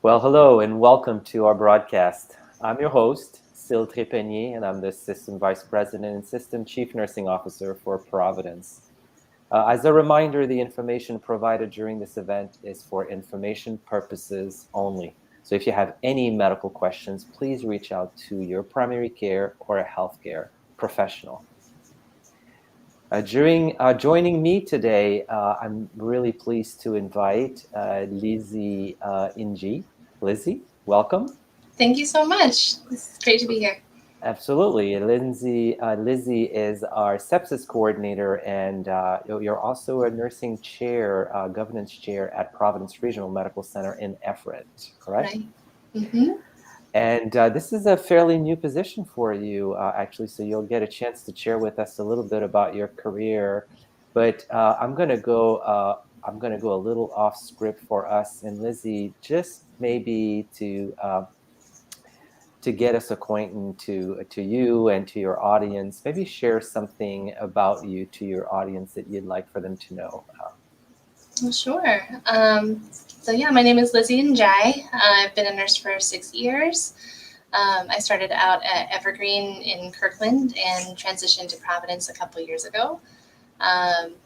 Well, hello and welcome to our broadcast. I'm your host, Sil Trépanier, and I'm the System Vice President and System Chief Nursing Officer for Providence. As a reminder, the information provided during this event is for information purposes only. So if you have any medical questions, please reach out to your primary care or a healthcare professional. Joining me today, I'm really pleased to invite Lizzie Inji. Lizzie, welcome. Thank you so much. It's great to be here. Absolutely. Lizzie is our sepsis coordinator, and you're also a nursing chair, governance chair at Providence Regional Medical Center in Everett, correct? Right. Mm-hmm. And this is a fairly new position for you, actually, so you'll get a chance to share with us a little bit about your career. But I'm going to go. I'm going to go a little off script for us, and Lizzie, just maybe to get us acquainted to you and to your audience. Maybe share something about you to your audience that you'd like for them to know. Well, sure. My name is Lizzie Njai. I've been a nurse for 6 years. I started out at Evergreen in Kirkland and transitioned to Providence a couple years ago. I'm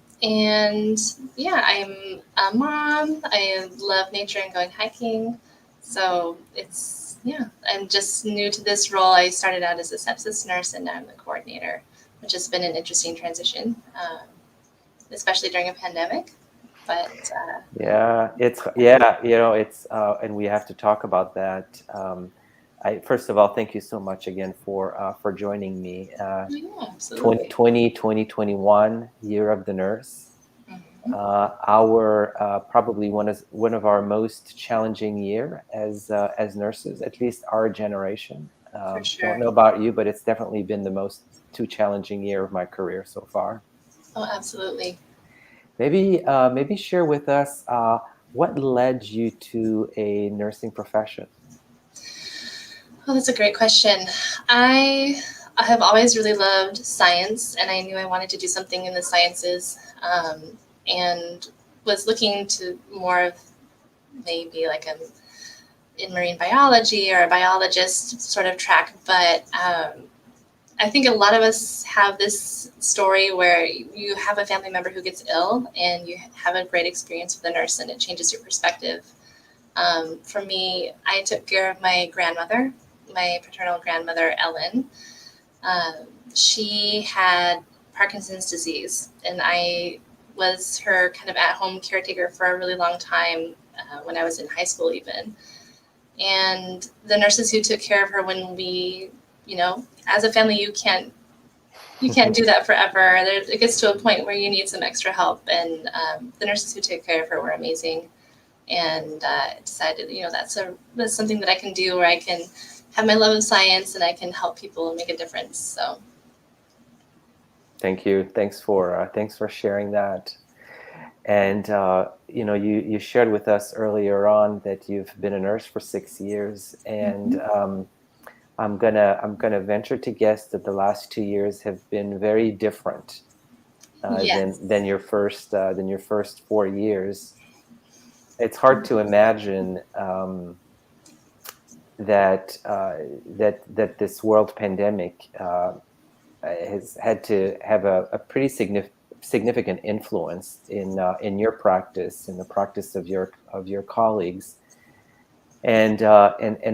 a mom. I love nature and going hiking. So I'm just new to this role. I started out as a sepsis nurse and now I'm the coordinator, which has been an interesting transition, especially during a pandemic. But And we have to talk about that. First of all, thank you so much again for joining me. Absolutely. 2021 Year of the Nurse. Mm-hmm. Our probably one of our most challenging year as nurses, at least our generation. For sure. Don't know about you, but it's definitely been the most too challenging year of my career so far. Oh, absolutely. Maybe share with us what led you to a nursing profession. Well, that's a great question. I have always really loved science, and I knew I wanted to do something in the sciences, and was looking to more of maybe like in marine biology or a biologist sort of track. But I think a lot of us have this story where you have a family member who gets ill and you have a great experience with a nurse and it changes your perspective. For me, I took care of my grandmother, my paternal grandmother, Ellen. She had Parkinson's disease, and I was her kind of at-home caretaker for a really long time when I was in high school even. And the nurses who took care of her when we, as a family, you can't do that forever. It gets to a point where you need some extra help, and the nurses who took care of her were amazing. And decided, that's something that I can do where I can have my love of science and I can help people and make a difference. So, thank you. Thanks for sharing that. And you shared with us earlier on that you've been a nurse for 6 years, and mm-hmm. I'm gonna venture to guess that the last 2 years have been very different Yes. than your first 4 years. It's hard to imagine that this world pandemic has had to have a pretty significant influence in your practice, in the practice of your colleagues. And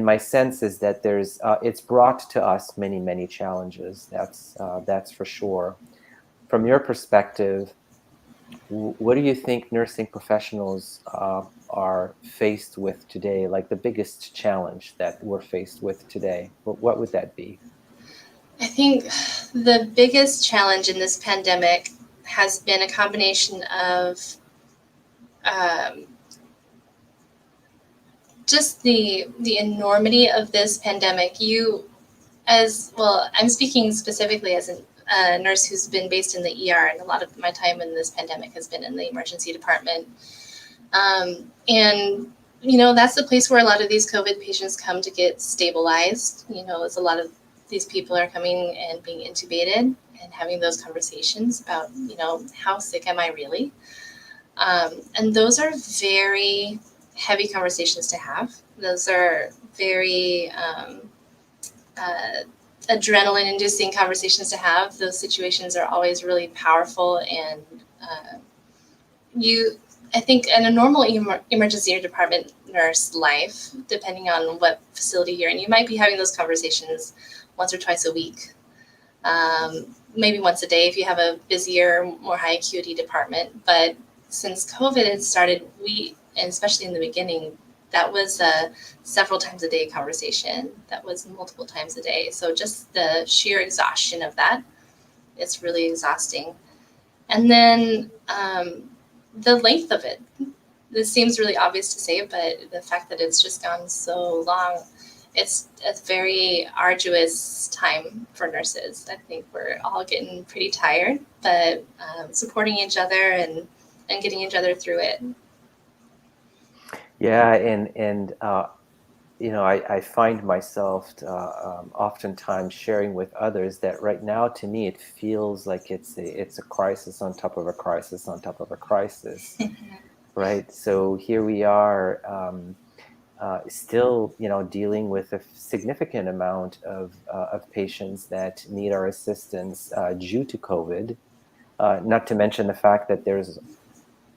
my sense is that it's brought to us many challenges. That's for sure. From your perspective, what do you think nursing professionals are faced with today? Like the biggest challenge that we're faced with today, what would that be? I think the biggest challenge in this pandemic has been a combination of just the enormity of this pandemic. I'm speaking specifically as a nurse who's been based in the ER, and a lot of my time in this pandemic has been in the emergency department. That's the place where a lot of these COVID patients come to get stabilized. As a lot of these people are coming and being intubated and having those conversations about, how sick am I really? And those are very heavy conversations to have. Those are very adrenaline-inducing conversations to have. Those situations are always really powerful, and I think in a normal emergency department nurse life, depending on what facility you're in, you might be having those conversations once or twice a week, maybe once a day if you have a busier, more high acuity department. But since COVID had started, and especially in the beginning, that was a several times a day conversation. That was multiple times a day. So just the sheer exhaustion of that, it's really exhausting. And then the length of it. This seems really obvious to say, but the fact that it's just gone so long, it's a very arduous time for nurses. I think we're all getting pretty tired, but supporting each other and getting each other through it. Yeah, and I find myself oftentimes sharing with others that right now, to me, it feels like it's a crisis on top of a crisis on top of a crisis, right? So here we are, still, dealing with a significant amount of patients that need our assistance due to COVID. Not to mention the fact that there's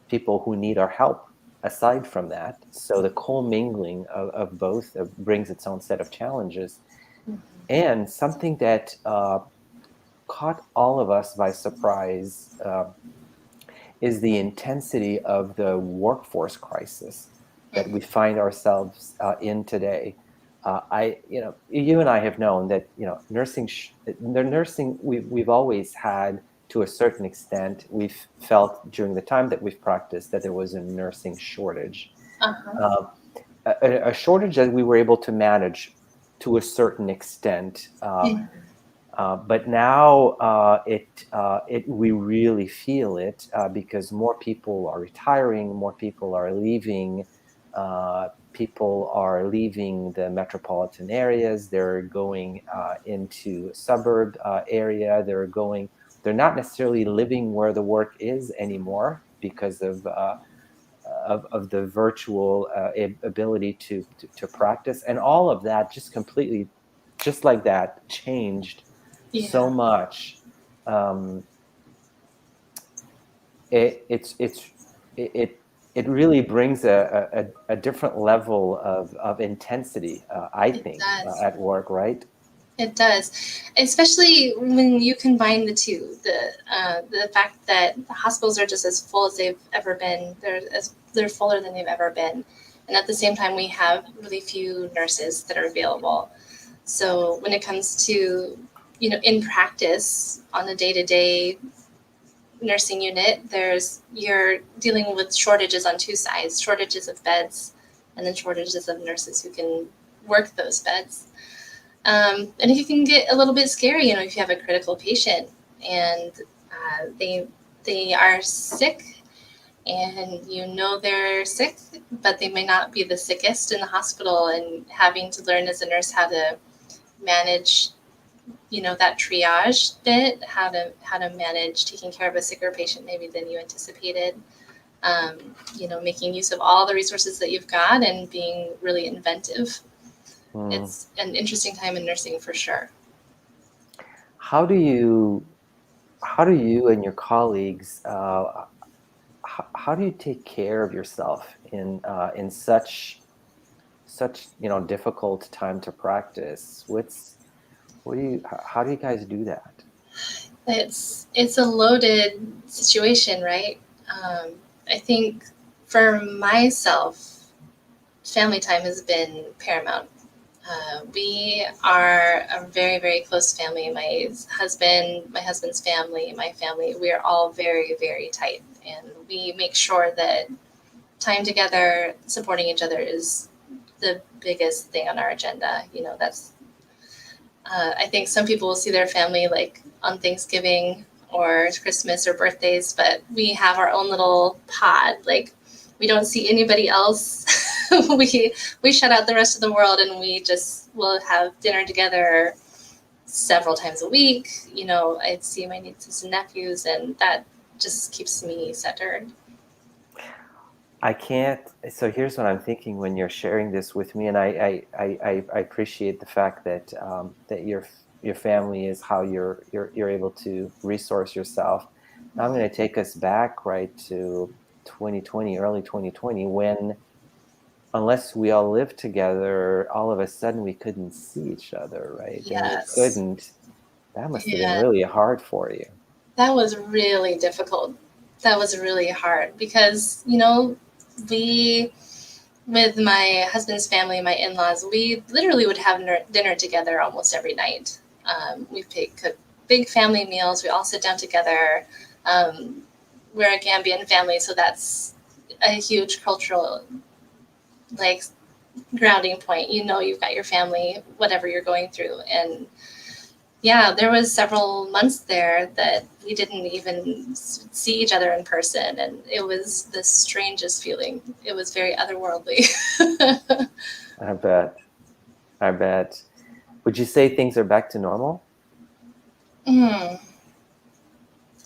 people who need our help aside from that. So the commingling of both brings its own set of challenges. Mm-hmm. And something that caught all of us by surprise is the intensity of the workforce crisis that we find ourselves in today. You and I have known that nursing, we've always had, to a certain extent, we've felt during the time that we've practiced that there was a nursing shortage, a shortage that we were able to manage to a certain extent. But now we really feel it because more people are retiring, more people are leaving. People are leaving the metropolitan areas. They're going into suburb area. They're not necessarily living where the work is anymore because of the virtual ability to practice, and all of that just completely, just like that, changed so much. It really brings a different level of intensity, I think, at work, right? It does, especially when you combine the two. The fact that the hospitals are just as full as they've ever been. They're fuller than they've ever been, and at the same time, we have really few nurses that are available. So when it comes to in practice on a day-to-day nursing unit, you're dealing with shortages on two sides: shortages of beds, and then shortages of nurses who can work those beds. And it can get a little bit scary, if you have a critical patient and they are sick, and they're sick, but they may not be the sickest in the hospital, and having to learn as a nurse how to manage, that triage bit, how to manage taking care of a sicker patient maybe than you anticipated. Making use of all the resources that you've got and being really inventive. It's an interesting time in nursing for sure. How do you and your colleagues, how do you take care of yourself in such difficult time to practice? How do you guys do that? It's a loaded situation, right? I think for myself, family time has been paramount. We are a very, very close family. My husband's family, my family, we are all very, very tight. And we make sure that time together, supporting each other, is the biggest thing on our agenda. I think some people will see their family like on Thanksgiving or Christmas or birthdays, but we have our own little pod. Like, we don't see anybody else. we shut out the rest of the world, and we'll have dinner together several times a week. I'd see my nieces and nephews, and that just keeps me centered. I can't. So here's what I'm thinking when you're sharing this with me, and I appreciate the fact that that your family is how you're able to resource yourself. Now I'm going to take us back right to 2020, early 2020, when unless we all lived together, all of a sudden we couldn't see each other, right? And we Yes. couldn't. That must have been Yeah. really hard for you. That was really difficult. That was really hard because, we, with my husband's family, my in-laws, we literally would have dinner together almost every night. We cook big family meals. We all sit down together. Um, we're a Gambian family, so that's a huge cultural, like, grounding point. You've got your family, whatever you're going through. And yeah, there was several months there that we didn't even see each other in person, and it was the strangest feeling. It was very otherworldly. I bet. I bet. Would you say things are back to normal? Mm,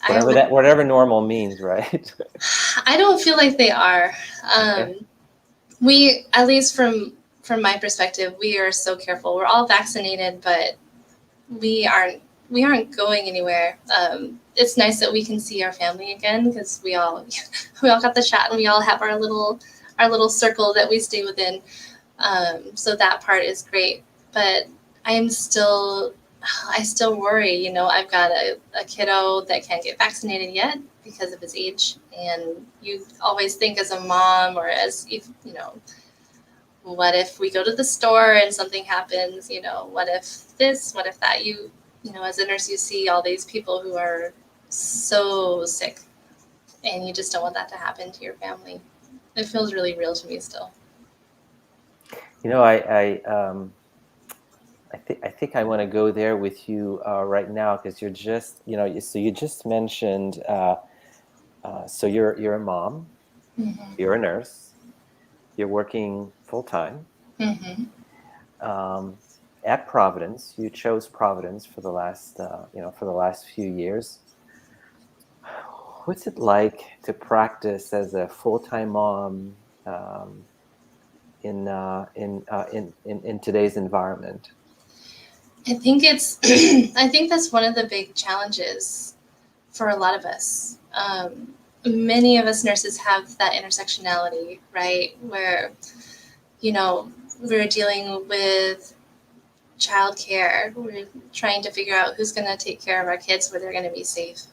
I Whatever would. whatever normal means, right? I don't feel like they are. Okay. We, at least from my perspective, we are so careful. We're all vaccinated, but we aren't we aren't going anywhere. It's nice that we can see our family again because we all got the shot and we all have our little circle that we stay within. So that part is great, but I am still I still worry. I've got a kiddo that can't get vaccinated yet because of his age, and you always think as a mom or as if what if we go to the store and something happens? What if this? What if that? As a nurse, you see all these people who are so sick, and you just don't want that to happen to your family. It feels really real to me still. You know, I think I want to go there with you right now because you're just, so you just mentioned, so you're a mom, Mm-hmm. you're a nurse, you're working full time Mm-hmm. um, at Providence. You chose Providence for the last, for the last few years. What's it like to practice as a full-time mom um, in today's environment? I think that's one of the big challenges for a lot of us. Many of us nurses have that intersectionality, right? Where, you know, we're dealing with childcare. We're trying to figure out who's going to take care of our kids where they're going to be safe.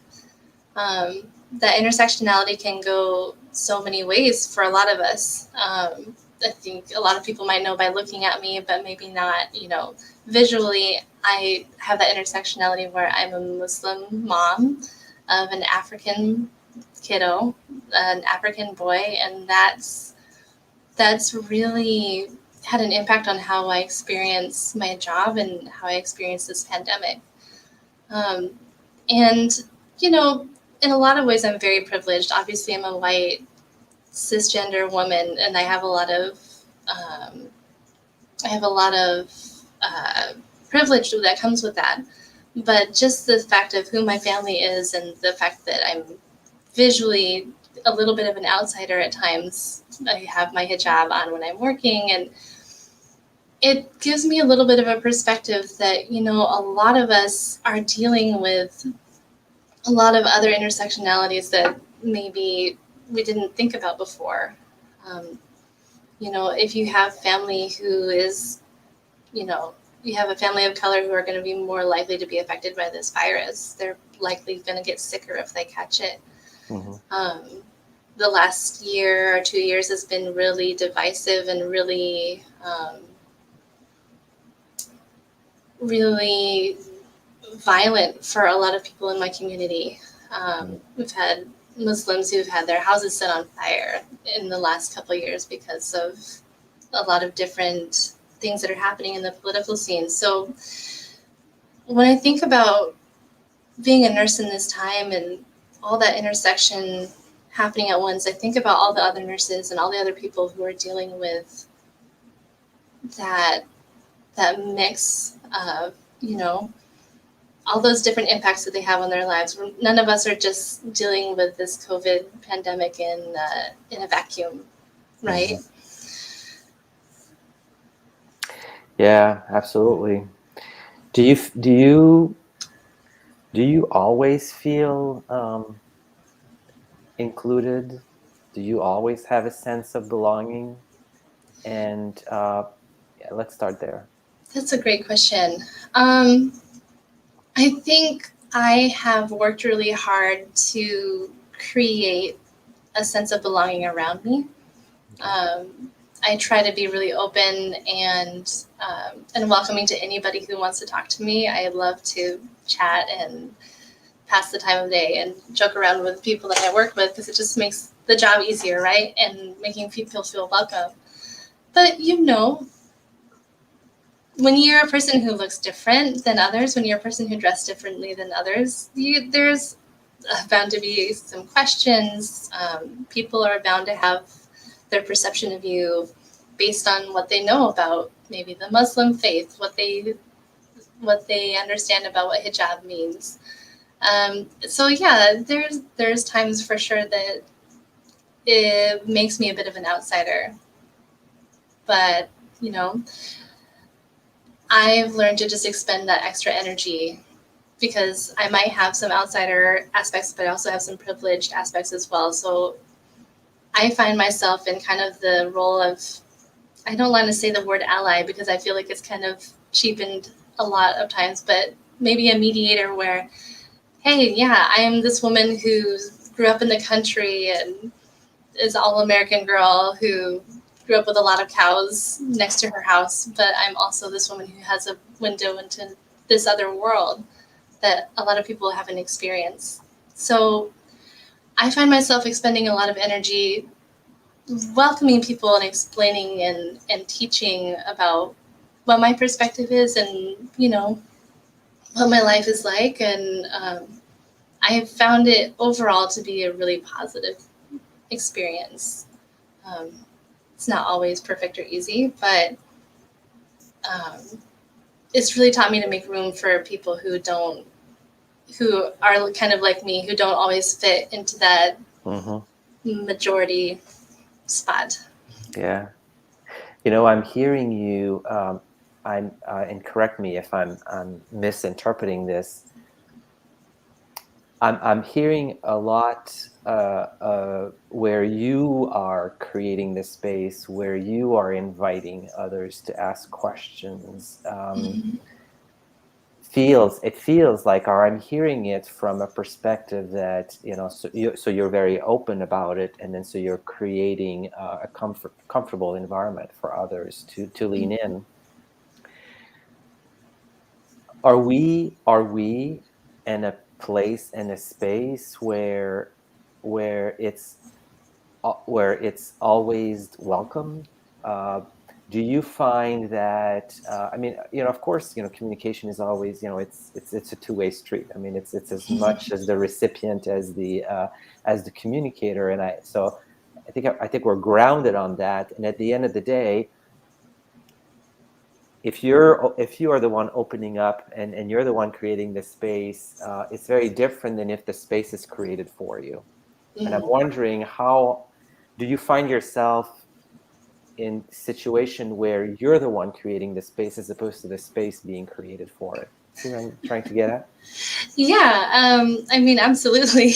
That intersectionality can go so many ways for a lot of us. I think a lot of people might know by looking at me, but maybe not, visually. I have that intersectionality where I'm a Muslim mom of an African kiddo, an African boy, and that's really had an impact on how I experience my job and how I experience this pandemic. Um, and, you know, in a lot of ways, I'm very privileged. Obviously, I'm a white cisgender woman, and um, I have a lot of uh, privilege that comes with that. But just the fact of who my family is, and the fact that I'm visually a little bit of an outsider at times. I have my hijab on when I'm working, and it gives me a little bit of a perspective that, a lot of us are dealing with a lot of other intersectionalities that maybe we didn't think about before. Um, if you have family who is, you know, you have a family of color who are going to be more likely to be affected by this virus. They're likely going to get sicker if they catch it. Mm-hmm. Um, the last year or 2 years has been really divisive and really violent for a lot of people in my community. We've had Muslims who've had their houses set on fire in the last couple of years because of a lot of different things that are happening in the political scene. So when I think about being a nurse in this time and all that intersection happening at once, I think about all the other nurses and all the other people who are dealing with that mix of, all those different impacts that they have on their lives. None of us are just dealing with this COVID pandemic in a vacuum, right? Mm-hmm. Yeah, absolutely. Do you always feel included? Do you always have a sense of belonging? And yeah, let's start there. That's a great question. I think I have worked really hard to create a sense of belonging around me. Okay. I try to be really open and welcoming to anybody who wants to talk to me. I love to chat and pass the time of day and joke around with people that I work with because it just makes the job easier, right? And making people feel welcome. But when you're a person who looks different than others, when you're a person who dressed differently than others, there's bound to be some questions. People are bound to have their perception of you based on what they know about maybe the Muslim faith, what they understand about what hijab means. So yeah, there's times for sure that it makes me a bit of an outsider, but you know, I've learned to just expend that extra energy because I might have some outsider aspects, but I also have some privileged aspects as well. So I find myself in kind of the role of, I don't want to say the word ally because I feel like it's kind of cheapened a lot of times, but maybe a mediator where, hey, yeah, I am this woman who grew up in the country and is all American girl who grew up with a lot of cows next to her house, but I'm also this woman who has a window into this other world that a lot of people haven't experienced. So I find myself expending a lot of energy welcoming people and explaining and teaching about what my perspective is and, what my life is like. And I have found it overall to be a really positive experience. Um, it's not always perfect or easy, but um, it's really taught me to make room for people who are kind of like me, who don't always fit into that Mm-hmm. majority spot. Yeah. I'm hearing you. And correct me if I'm misinterpreting this. I'm hearing a lot where you are creating this space, where you are inviting others to ask questions. Mm-hmm. It feels like, or I'm hearing it from a perspective that so you're very open about it, and then so you're creating a comfortable environment for others to lean in. Are we in a place, in a space where it's always welcome? Uh, do you find that? I mean, of course, communication is always, it's a two-way street. I mean, it's as much as the recipient as the communicator, and I think we're grounded on that. And at the end of the day, if you are the one opening up and you're the one creating the space, it's very different than if the space is created for you. And I'm Mm-hmm. wondering, how do you find yourself in situation where you're the one creating the space as opposed to the space being created for it? See what I'm trying to get at? Yeah, I mean, absolutely,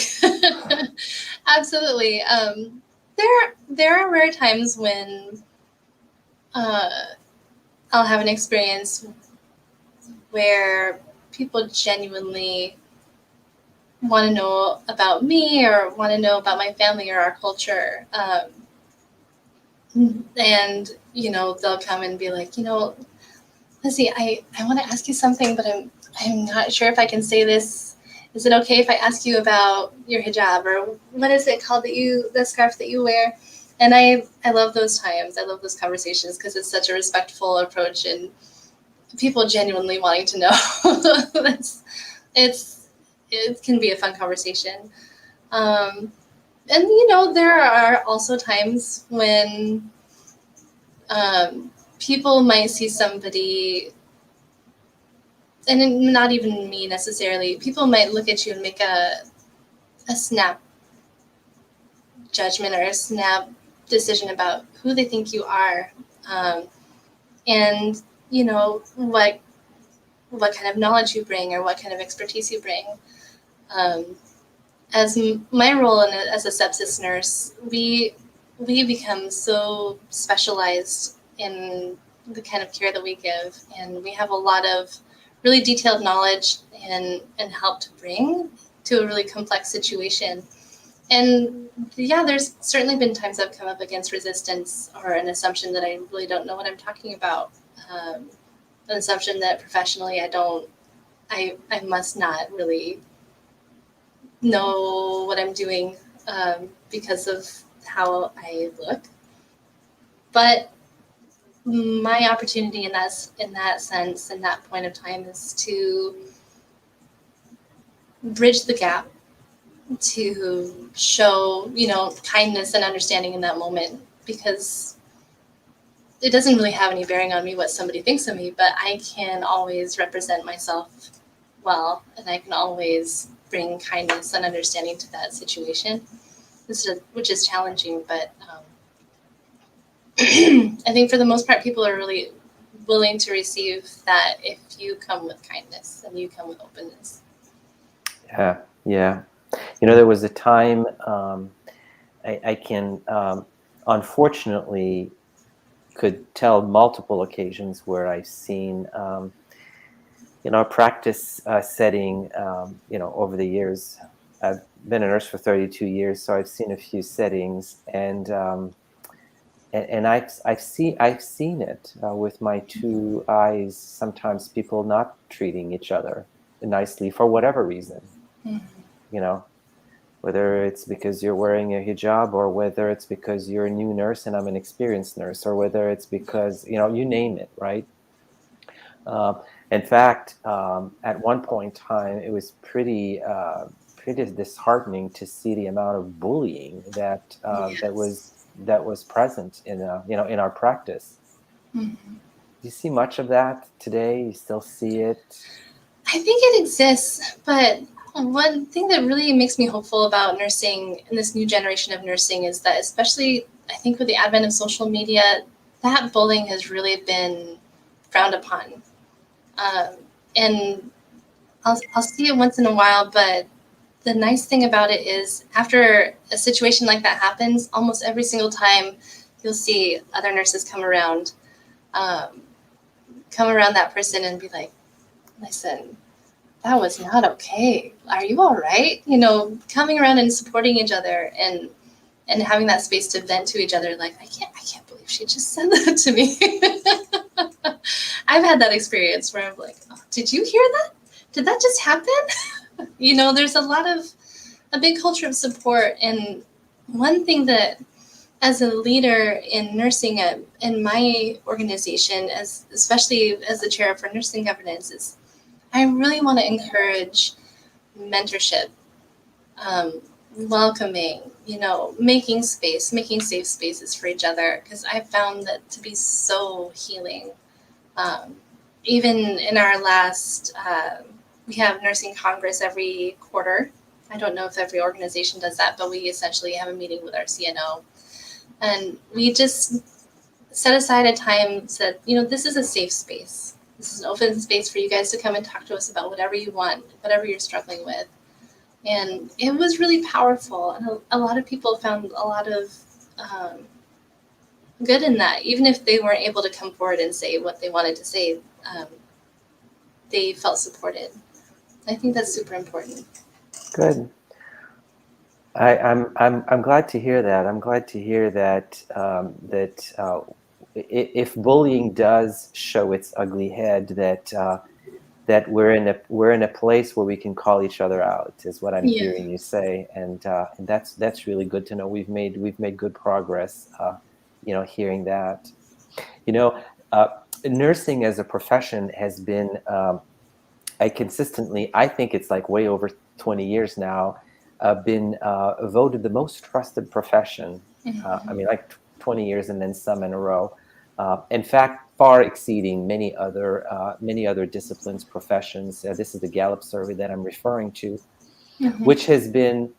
absolutely. There are rare times when uh, I'll have an experience where people genuinely want to know about me or want to know about my family or our culture, and they'll come and be like, Lizzie, I want to ask you something, but I'm not sure if I can say this. Is it okay if I ask you about your hijab, or what is it called that scarf that you wear? And I love those times. I love those conversations because it's such a respectful approach and people genuinely wanting to know. It can be a fun conversation. Um, and there are also times when people might see somebody and not even me necessarily, people might look at you and make a snap judgment or a snap decision about who they think you are, and what kind of knowledge you bring or what kind of expertise you bring. Um, as my role as a sepsis nurse, we become so specialized in the kind of care that we give, and we have a lot of really detailed knowledge and help to bring to a really complex situation. And yeah, there's certainly been times I've come up against resistance or an assumption that I really don't know what I'm talking about. An assumption that professionally I must not really know what I'm doing, because of how I look. But my opportunity in that sense, in that point of time, is to bridge the gap, to show kindness and understanding in that moment, because it doesn't really have any bearing on me what somebody thinks of me, but I can always represent myself well, and I can always bring kindness and understanding to that situation, which is challenging, but I think for the most part, people are really willing to receive that if you come with kindness and you come with openness. Yeah, yeah. There was a time, I can, unfortunately, could tell multiple occasions where I've seen, in our practice setting, over the years. I've been a nurse for 32 years, so I've seen a few settings, and I've seen it with my two eyes. Sometimes people not treating each other nicely for whatever reason. Mm-hmm. Whether it's because you're wearing a hijab, or whether it's because you're a new nurse and I'm an experienced nurse, or whether it's because, you name it, right? In fact, at one point in time, it was pretty disheartening to see the amount of bullying that Yes. that was present in in our practice. Mm-hmm. Do you see much of that today? You still see it? I think it exists, but one thing that really makes me hopeful about nursing and this new generation of nursing is that, especially I think with the advent of social media, that bullying has really been frowned upon. And I'll see it once in a while, but the nice thing about it is after a situation like that happens, almost every single time you'll see other nurses um, come around that person and be like, listen, that was not okay. Are you all right? Coming around and supporting each other and having that space to vent to each other. Like, I can't believe she just said that to me. I've had that experience where I'm like, oh, did you hear that? Did that just happen? There's a big culture of support. And one thing that, as a leader in nursing in my organization, especially as the chair for nursing governance, is I really want to encourage mentorship, welcoming, making space, making safe spaces for each other, because I found that to be so healing. Um, Even in our last, we have nursing congress every quarter. I don't know if every organization does that, but we essentially have a meeting with our CNO. And we just set aside a time, said, this is a safe space. This is an open space for you guys to come and talk to us about whatever you want, whatever you're struggling with. And it was really powerful. And a lot of people found a lot of good in that. Even if they weren't able to come forward and say what they wanted to say, they felt supported. I think that's super important. Good. I'm glad to hear that. I'm glad to hear that if bullying does show its ugly head, that we're in a place where we can call each other out, is what I'm Yeah. hearing you say, and that's really good to know. We've made good progress. Hearing that, nursing as a profession has been. I think it's like way over 20 years now, been voted the most trusted profession. Mm-hmm. Like 20 years and then some in a row. In fact, far exceeding many other disciplines, professions. This is the Gallup survey that I'm referring to, which has been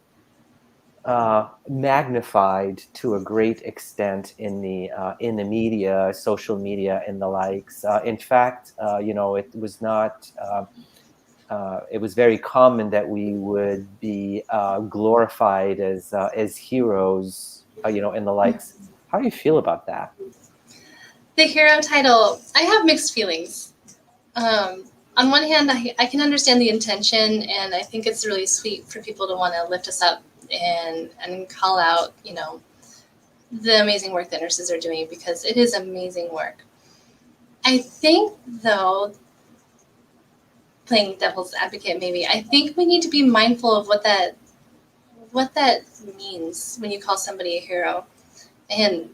magnified to a great extent in the media, social media, and the likes. In fact, it was not. It was very common that we would be glorified as heroes, and the likes. How do you feel about that? The hero title, I have mixed feelings. On one hand, I can understand the intention, and I think it's really sweet for people to want to lift us up and call out, the amazing work that nurses are doing, because it is amazing work. I think, though, playing devil's advocate, maybe, I think we need to be mindful of what that means when you call somebody a hero. And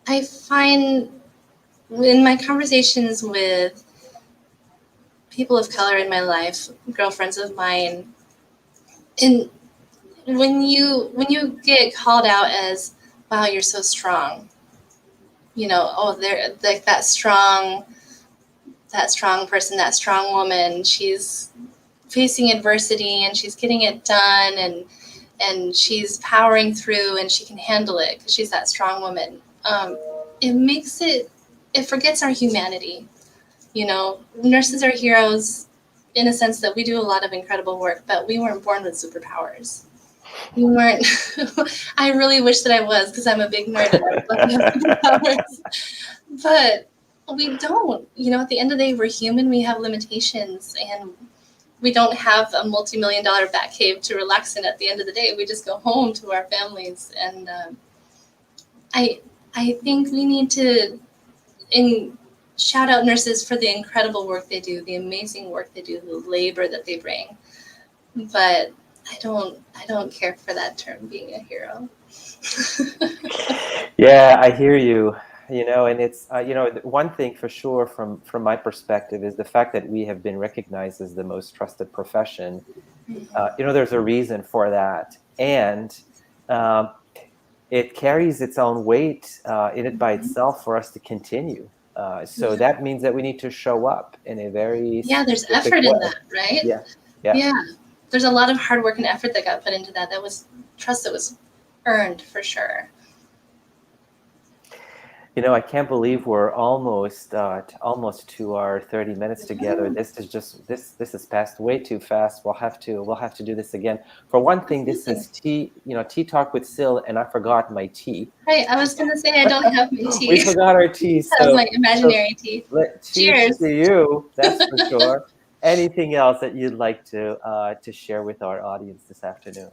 I find in my conversations with people of color in my life, girlfriends of mine, and when you get called out as, wow, you're so strong, they're like that strong person, that strong woman, she's facing adversity and she's getting it done, and she's powering through, and she can handle it because she's that strong woman. It forgets our humanity. Nurses are heroes in a sense that we do a lot of incredible work, but we weren't born with superpowers. We weren't. I really wish that I was, because I'm a big nerd and I would love to have superpowers. But we don't. At the end of the day, we're human. We have limitations, and we don't have a multi-million-dollar bat cave to relax in at the end of the day. We just go home to our families. And I think we need to shout out nurses for the incredible work they do, the amazing work they do, the labor that they bring. But I don't care for that term, being a hero. Yeah, I hear you. And it's one thing for sure from my perspective is the fact that we have been recognized as the most trusted profession. There's a reason for that, and it carries its own weight in it by itself for us to continue. So that means that we need to show up in a very there's effort way. In that, right? Yeah. There's a lot of hard work and effort that got put into that. That was trust that was earned, for sure. I can't believe we're almost to our 30 minutes together. This has passed way too fast. We'll have to do this again. For one thing, this is tea talk with Sil, and I forgot my tea. Right, I was gonna say I don't have my tea. We forgot our tea. That was my imaginary tea. Cheers to you. That's for sure. Anything else that you'd like to share with our audience this afternoon?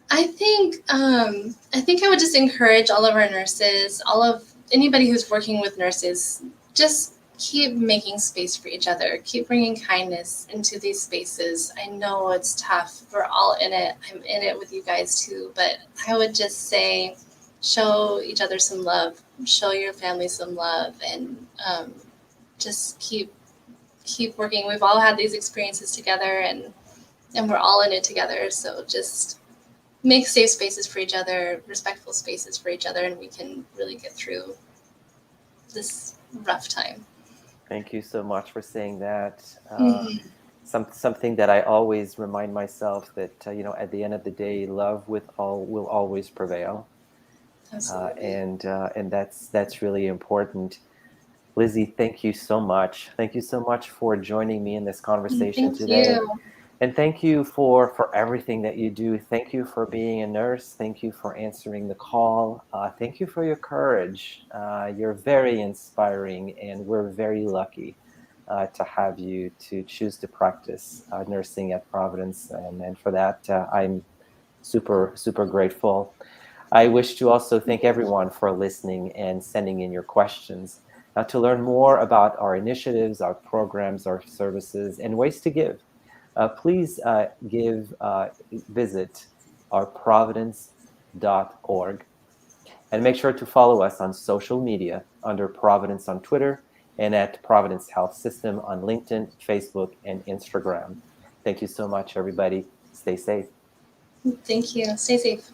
I think I would just encourage all of our nurses, all of anybody who's working with nurses, just keep making space for each other. Keep bringing kindness into these spaces. I know it's tough. We're all in it. I'm in it with you guys too. But I would just say, show each other some love. Show your family some love, and just keep working. We've all had these experiences together, and we're all in it together. So just make safe spaces for each other, respectful spaces for each other, and we can really get through this rough time. Thank you so much for saying that. Something that I always remind myself that at the end of the day, love will always prevail. Absolutely. And that's really important. Lizzie, thank you so much. Thank you so much for joining me in this conversation today. Thank you. And thank you for everything that you do. Thank you for being a nurse. Thank you for answering the call. Thank you for your courage. You're very inspiring, and we're very lucky to have you to choose to practice nursing at Providence. And for that, I'm super, super grateful. I wish to also thank everyone for listening and sending in your questions. Now, to learn more about our initiatives, our programs, our services, and ways to give, please visit our providence.org, and make sure to follow us on social media under Providence on Twitter and at Providence Health System on LinkedIn, Facebook, and Instagram. Thank you so much, everybody. Stay safe. Thank you. Stay safe.